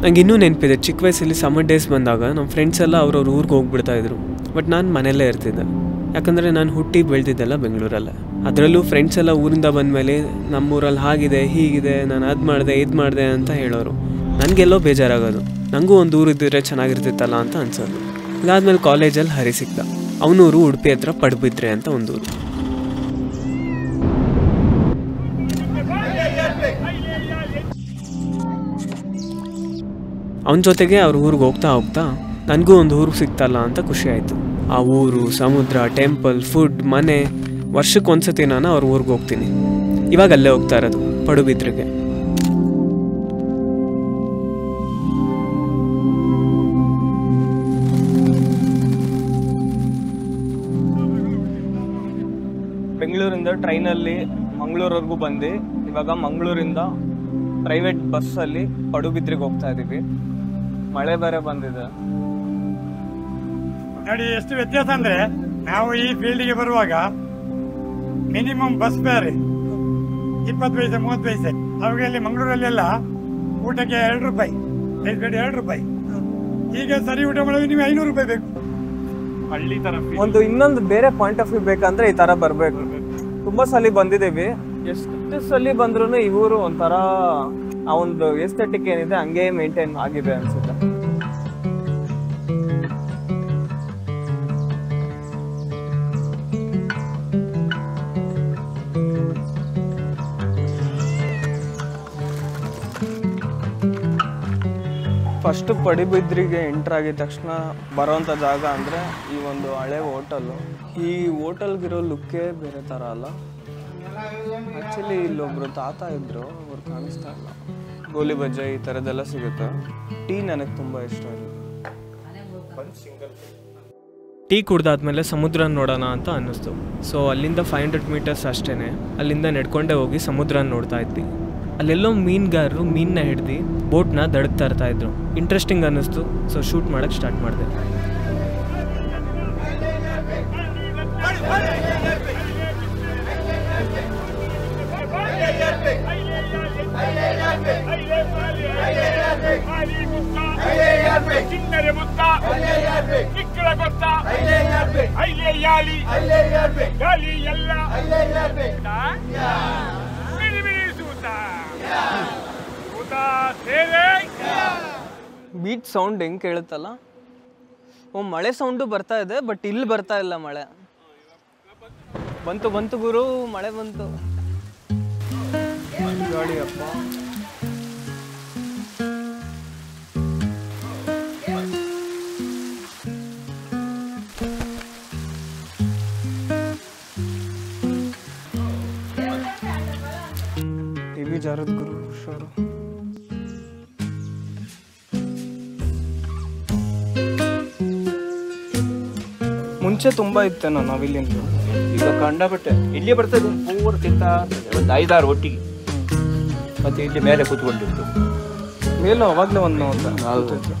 ನಂಗೆ ಇನ್ನೂ ನೆನಪಿದೆ, ಚಿಕ್ಕ ವಯಸ್ಸಲ್ಲಿ ಸಮ್ಮರ್ ಡೇಸ್ ಬಂದಾಗ ನಮ್ಮ ಫ್ರೆಂಡ್ಸ್ ಎಲ್ಲ ಅವ್ರವ್ರ ಊರಿಗೆ ಹೋಗ್ಬಿಡ್ತಾಯಿದ್ರು. ಬಟ್ ನಾನು ಮನೆಯಲ್ಲೇ ಇರ್ತಿದ್ದೆ, ಯಾಕಂದರೆ ನಾನು ಹುಟ್ಟಿ ಬೆಳೆದಿದ್ದೆಲ್ಲ ಬೆಂಗಳೂರಲ್ಲೇ. ಅದರಲ್ಲೂ ಫ್ರೆಂಡ್ಸ್ ಎಲ್ಲ ಊರಿಂದ ಬಂದಮೇಲೆ ನಮ್ಮೂರಲ್ಲಿ ಹಾಗಿದೆ ಹೀಗಿದೆ, ನಾನು ಅದು ಮಾಡಿದೆ ಇದು ಮಾಡಿದೆ ಅಂತ ಹೇಳೋರು. ನನಗೆಲ್ಲೋ ಬೇಜಾರಾಗೋದು, ನನಗೂ ಒಂದು ಊರು ಇದ್ದಿದ್ರೆ ಚೆನ್ನಾಗಿರ್ತಿತ್ತಲ್ಲ ಅಂತ ಅನ್ಸೋದು. ಇದಾದ್ಮೇಲೆ ಕಾಲೇಜಲ್ಲಿ ಹರಿ ಸಿಕ್ತ. ಅವನೂರು ಉಡುಪಿ ಹತ್ರ ಪಡುಬಿದ್ರೆ ಅಂತ ಒಂದೂರು. ಅವನ ಜೊತೆಗೆ ಅವ್ರ ಊರಿಗೆ ಹೋಗ್ತಾ ಹೋಗ್ತಾ ನನಗೂ ಒಂದು ಊರು ಸಿಗ್ತಲ್ಲ ಅಂತ ಖುಷಿ ಆಯಿತು. ಆ ಊರು, ಸಮುದ್ರ, ಟೆಂಪಲ್, ಫುಡ್, ಮನೆ. ವರ್ಷಕ್ಕೆ ಒಂದ್ಸತಿ ನಾನು ಅವ್ರ ಊರಿಗೆ ಹೋಗ್ತೀನಿ. ಇವಾಗ ಅಲ್ಲೇ ಹೋಗ್ತಾ ಇರೋದು, ಪಡುಬಿದ್ರಿಗೆ. ಬೆಂಗಳೂರಿಂದ ಟ್ರೈನಲ್ಲಿ ಮಂಗಳೂರವರೆಗೂ ಬಂದು ಇವಾಗ ಮಂಗಳೂರಿಂದ ಪ್ರೈವೇಟ್ ಬಸ್ಸಲ್ಲಿ ಪಡುಬಿದ್ರಿಗೆ ಹೋಗ್ತಾ ಇದ್ದೀವಿ. ಮಳೆ ಬೇರೆ ಬಂದಿದೆ ನೋಡಿ. ಎಷ್ಟು ವ್ಯತ್ಯಾಸ ಅಂದ್ರೆ, ನಾವು ಈ ಫೀಲ್ಡ್ಗೆ ಬರುವಾಗ ಮಿನಿಮಮ್ ಬಸ್ ಬೇರೆ 20 ಪೈಸೆ 30 ಪೈಸೆ. ಅವಾಗಲ್ಲಿ ಮಂಗಳೂರಲ್ಲೆಲ್ಲ ಊಟಕ್ಕೆ 2 ರೂಪಾಯಿ, ರೈಸ್ ಬೇಡ 2 ರೂಪಾಯಿ. ಈಗ ಸರಿ ಊಟ ಮಾಡೋದು ನೀವು 500 ರೂಪಾಯಿ ಬೇಕು. ಹಳ್ಳಿ ತರ ಒಂದು ಇನ್ನೊಂದು ಬೇರೆ ಪಾಯಿಂಟ್ ಆಫ್ ವ್ಯೂ ಬೇಕಂದ್ರೆ ಈ ತರ ಬರ್ಬೇಕು. ತುಂಬಾ ಸಲ ಬಂದಿದ್ದೀವಿ, ಎಷ್ಟು ಸಲ ಬಂದ್ರು ಈ ಊರು ಒಂಥರ ಆ ಒಂದು ಎಸ್ಥೆಟಿಕ್ ಏನಿದೆ ಹಂಗೆ ಮೇಂಟೈನ್ ಆಗಿದೆ ಅನ್ಸುತ್ತೆ. ಫಸ್ಟ್ ಪಡುಬಿದ್ರಿಗೆ ಎಂಟ್ರ್ ಆಗಿದ ತಕ್ಷಣ ಬರೋವಂಥ ಜಾಗ ಅಂದರೆ ಈ ಒಂದು ಹಳೆ ಹೋಟೆಲು. ಈ ಹೋಟೆಲ್ಗಿರೋ ಲುಕ್ಕೇ ಬೇರೆ ಥರ ಅಲ್ಲ. ಆ್ಯಕ್ಚುಲಿ ಇಲ್ಲೊಬ್ರು ತಾತ ಇದ್ದರು, ಅವ್ರು ಕಾಣಿಸ್ತಾ ಇಲ್ಲ. ಗೋಲಿ ಬಜ್ಜೆ ಈ ಥರದ್ದೆಲ್ಲ ಸಿಗುತ್ತೆ. ಟೀ ನನಗೆ ತುಂಬ ಇಷ್ಟ ಇದೆ. ಟೀ ಕುಡ್ದಾದ್ಮೇಲೆ ಸಮುದ್ರ ನೋಡೋಣ ಅಂತ ಅನ್ನಿಸ್ತು. ಸೊ ಅಲ್ಲಿಂದ 500 ಮೀಟರ್ಸ್ ಅಷ್ಟೇ. ಅಲ್ಲಿಂದ ನಡ್ಕೊಂಡೇ ಹೋಗಿ ಸಮುದ್ರ ನೋಡ್ತಾ ಇದ್ವಿ. ಅಲ್ಲೆಲ್ಲೋ ಮೀನುಗಾರರು ಮೀನನ್ನ ಹಿಡ್ದು ಬೋಟ್ನ ದಡಕ್ಕೆ ತರ್ತಾ ಇದ್ರು. ಇಂಟ್ರೆಸ್ಟಿಂಗ್ ಅನ್ನಿಸ್ತು. ಸೊ ಶೂಟ್ ಮಾಡೋಕ್ಕೆ ಸ್ಟಾರ್ಟ್ ಮಾಡಿದೆ. ಬೀಚ್ ಸೌಂಡ್ ಹೆಂಗೆ ಕೇಳುತ್ತಲ್ಲ. ಮಳೆ ಸೌಂಡು ಬರ್ತಾ ಇದೆ, ಬಟ್ ಇಲ್ಲಿ ಬರ್ತಾ ಇಲ್ಲ ಮಳೆ. ಬಂತು ಬಂತು ಗುರು, ಮಳೆ ಬಂತು. ಗಾಡಿ ಅಪ್ಪ. ಟಿವಿ ಜಾರದ್ ಗುರು, ಹುಷಾರು. ಮುಂಚೆ ತುಂಬಾ ಇತ್ತೇನೋ ನಾವಿಲ್ಲಿಂದ, ಈಗ ಕಂಡಬಿಟ್ಟೆ. ಇಲ್ಲಿ ಬರ್ತದೆ ಪೂರ್ತಿಂತ ಒಂದು 5-6 ಒಟ್ಟಿಗೆ. ಮತ್ತೆ ಇಲ್ಲಿ ಮೇಲೆ ಕೂತ್ಕೊಂಡಿತ್ತು. ಮೇಲೂ ಅವಾಗಲೇ ಒಂದು ಅಂತ.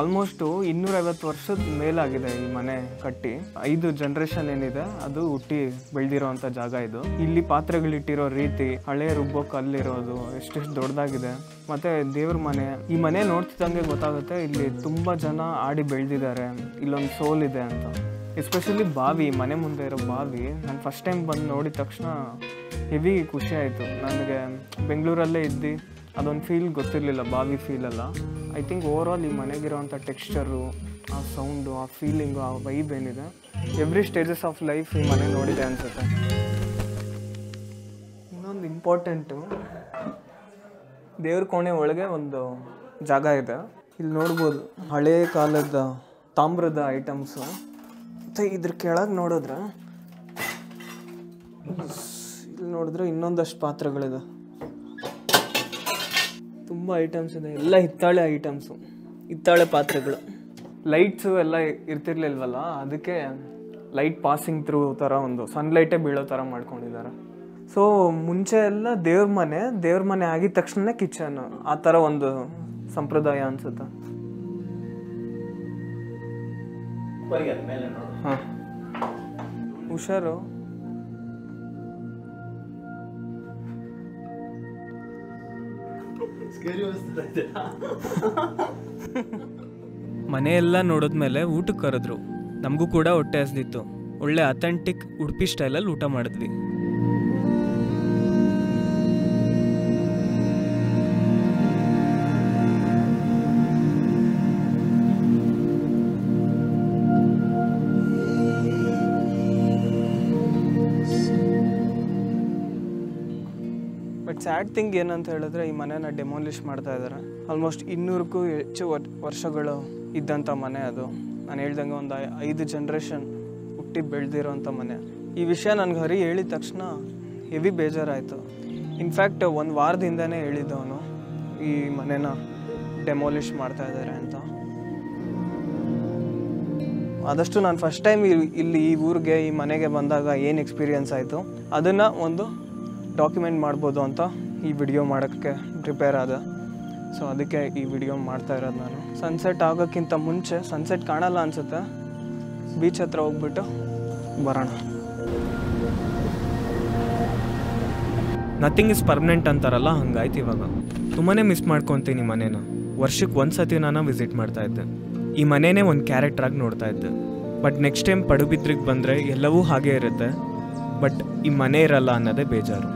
ಆಲ್ಮೋಸ್ಟು 250 ವರ್ಷದ ಮೇಲಾಗಿದೆ ಈ ಮನೆ ಕಟ್ಟಿ. 5 ಜನರೇಷನ್ ಏನಿದೆ ಅದು ಹುಟ್ಟಿ ಬೆಳೆದಿರೋಂಥ ಜಾಗ ಇದು. ಇಲ್ಲಿ ಪಾತ್ರೆಗಳಿಟ್ಟಿರೋ ರೀತಿ, ಹಳೆ ರುಬ್ಬೋ ಕಲ್ಲಿರೋದು ಎಷ್ಟೆಷ್ಟು ದೊಡ್ಡದಾಗಿದೆ. ಮತ್ತೆ ದೇವ್ರ ಮನೆ. ಈ ಮನೆ ನೋಡ್ತಿದ್ದಂಗೆ ಗೊತ್ತಾಗುತ್ತೆ ಇಲ್ಲಿ ತುಂಬ ಜನ ಆಡಿ ಬೆಳೆದಿದ್ದಾರೆ, ಇಲ್ಲೊಂದು ಸೋಲ್ ಇದೆ ಅಂತ. ಎಸ್ಪೆಷಲಿ ಬಾವಿ, ಮನೆ ಮುಂದೆ ಇರೋ ಬಾವಿ. ನಾನು ಫಸ್ಟ್ ಟೈಮ್ ಬಂದು ನೋಡಿದ ತಕ್ಷಣ ಹೆವಿ ಖುಷಿ ಆಯಿತು. ನನಗೆ ಬೆಂಗಳೂರಲ್ಲೇ ಇದ್ದು ಅದೊಂದು ಫೀಲ್ ಗೊತ್ತಿರಲಿಲ್ಲ, ಬಾವಿ ಫೀಲೆಲ್ಲ. ಐ ಥಿಂಕ್ ಓವರ್ ಆಲ್ ಈ ಮನೆಗಿರೋವಂಥ ಟೆಕ್ಸ್ಚರು, ಆ ಸೌಂಡು, ಆ ಫೀಲಿಂಗು, ಆ ವೈಬ್ ಏನಿದೆ, ಎವ್ರಿ ಸ್ಟೇಜಸ್ ಆಫ್ ಲೈಫ್ ಈ ಮನೆ ನೋಡಿದೆ ಅನಿಸುತ್ತೆ. ಇನ್ನೊಂದು ಇಂಪಾರ್ಟೆಂಟು, ದೇವ್ರ ಕೋಣೆ ಒಳಗೆ ಒಂದು ಜಾಗ ಇದೆ. ಇಲ್ಲಿ ನೋಡ್ಬೋದು ಹಳೇ ಕಾಲದ ತಾಮ್ರದ ಐಟಮ್ಸು. ಮತ್ತು ಇದ್ರ ಕೆಳಗೆ ನೋಡಿದ್ರೆ, ಇಲ್ಲಿ ನೋಡಿದ್ರೆ ಇನ್ನೊಂದಷ್ಟು ಪಾತ್ರೆಗಳಿದೆ. ತುಂಬ ಐಟಮ್ಸ್ ಇದೆ, ಎಲ್ಲ ಹಿತ್ತಾಳೆ ಐಟಮ್ಸು, ಹಿತ್ತಾಳೆ ಪಾತ್ರೆಗಳು. ಲೈಟ್ಸು ಎಲ್ಲ ಇರ್ತಿರ್ಲಿಲ್ವಲ್ಲ, ಅದಕ್ಕೆ ಲೈಟ್ ಪಾಸಿಂಗ್ ಥ್ರೂ ಥರ ಒಂದು ಸನ್ಲೈಟೇ ಬೀಳೋ ಥರ ಮಾಡ್ಕೊಂಡಿದ್ದಾರೆ. ಸೊ ಮುಂಚೆ ಎಲ್ಲ ದೇವ್ರ ಮನೆ ಆಗಿದ ತಕ್ಷಣ ಕಿಚನ್, ಆ ಥರ ಒಂದು ಸಂಪ್ರದಾಯ ಅನಿಸುತ್ತೆ. ಹಾಂ ಹುಷಾರು. ಮನೆಯೆಲ್ಲ ನೋಡಿದ್ಮೇಲೆ ಊಟಕ್ಕೆ ಕರೆದ್ರು. ನಮಗೂ ಕೂಡ ಹೊಟ್ಟೆ ಹಸ್ದಿತ್ತು. ಒಳ್ಳೆ ಅಥೆಂಟಿಕ್ ಉಡುಪಿ ಸ್ಟೈಲಲ್ಲಿ ಊಟ ಮಾಡಿದ್ವಿ. ಬಟ್ ಸ್ಯಾಡ್ ಥಿಂಗ್ ಏನಂತ ಹೇಳಿದ್ರೆ ಈ ಮನೆನ ಡೆಮಾಲಿಷ್ ಮಾಡ್ತಾ ಇದ್ದಾರೆ. ಆಲ್ಮೋಸ್ಟ್ 200ಕ್ಕೂ ಹೆಚ್ಚು ವರ್ಷಗಳು ಇದ್ದಂಥ ಮನೆ ಅದು. ನಾನು ಹೇಳ್ದಂಗೆ ಒಂದು 5 ಜನ್ರೇಷನ್ ಹುಟ್ಟಿ ಬೆಳೆದಿರೋಂಥ ಮನೆ. ಈ ವಿಷಯ ನನಗೆ ಹರಿ ಹೇಳಿದ ತಕ್ಷಣ ಹೆವಿ ಬೇಜಾರಾಯಿತು. ಇನ್ಫ್ಯಾಕ್ಟ್ 1 ವಾರದಿಂದನೇ ಹೇಳಿದ್ದವನು ಈ ಮನೆನ ಡೆಮಾಲಿಷ್ ಮಾಡ್ತಾ ಇದ್ದಾರೆ ಅಂತ. ಆದಷ್ಟು ನಾನು ಫಸ್ಟ್ ಟೈಮ್ ಇಲ್ಲಿ ಈ ಊರಿಗೆ ಈ ಮನೆಗೆ ಬಂದಾಗ ಏನು ಎಕ್ಸ್ಪೀರಿಯನ್ಸ್ ಆಯಿತು ಅದನ್ನು ಒಂದು ಡಾಕ್ಯುಮೆಂಟ್ ಮಾಡ್ಬೋದು ಅಂತ ಈ ವಿಡಿಯೋ ಮಾಡೋಕ್ಕೆ ಪ್ರಿಪೇರ್ ಆದ. ಸೊ ಅದಕ್ಕೆ ಈ ವಿಡಿಯೋ ಮಾಡ್ತಾ ಇರೋದು ನಾನು. ಸನ್ಸೆಟ್ ಆಗೋಕ್ಕಿಂತ ಮುಂಚೆ, ಸನ್ಸೆಟ್ ಕಾಣಲ್ಲ ಅನಿಸುತ್ತೆ, ಬೀಚ್ ಹತ್ರ ಹೋಗ್ಬಿಟ್ಟು ಬರೋಣ. ನಥಿಂಗ್ ಇಸ್ ಪರ್ಮನೆಂಟ್ ಅಂತಾರಲ್ಲ, ಹಂಗಾಯ್ತು ಇವಾಗ. ತುಂಬಾ ಮಿಸ್ ಮಾಡ್ಕೊತೀನಿ ಮನೇನ. ವರ್ಷಕ್ಕೆ 1 ಸತಿ ನಾನು ವಿಸಿಟ್ ಮಾಡ್ತಾ ಇದ್ದೆ. ಈ ಮನೆಯೇ ಒಂದು ಕ್ಯಾರೆಕ್ಟ್ರಾಗಿ ನೋಡ್ತಾ ಇದ್ದೆ. ಬಟ್ ನೆಕ್ಸ್ಟ್ ಟೈಮ್ ಪಡುಬಿದ್ರಿಗೆ ಬಂದರೆ ಎಲ್ಲವೂ ಹಾಗೇ ಇರುತ್ತೆ. ಬಟ್ ಈ ಮನೆ ಇರಲ್ಲ ಅನ್ನೋದೇ ಬೇಜಾರು.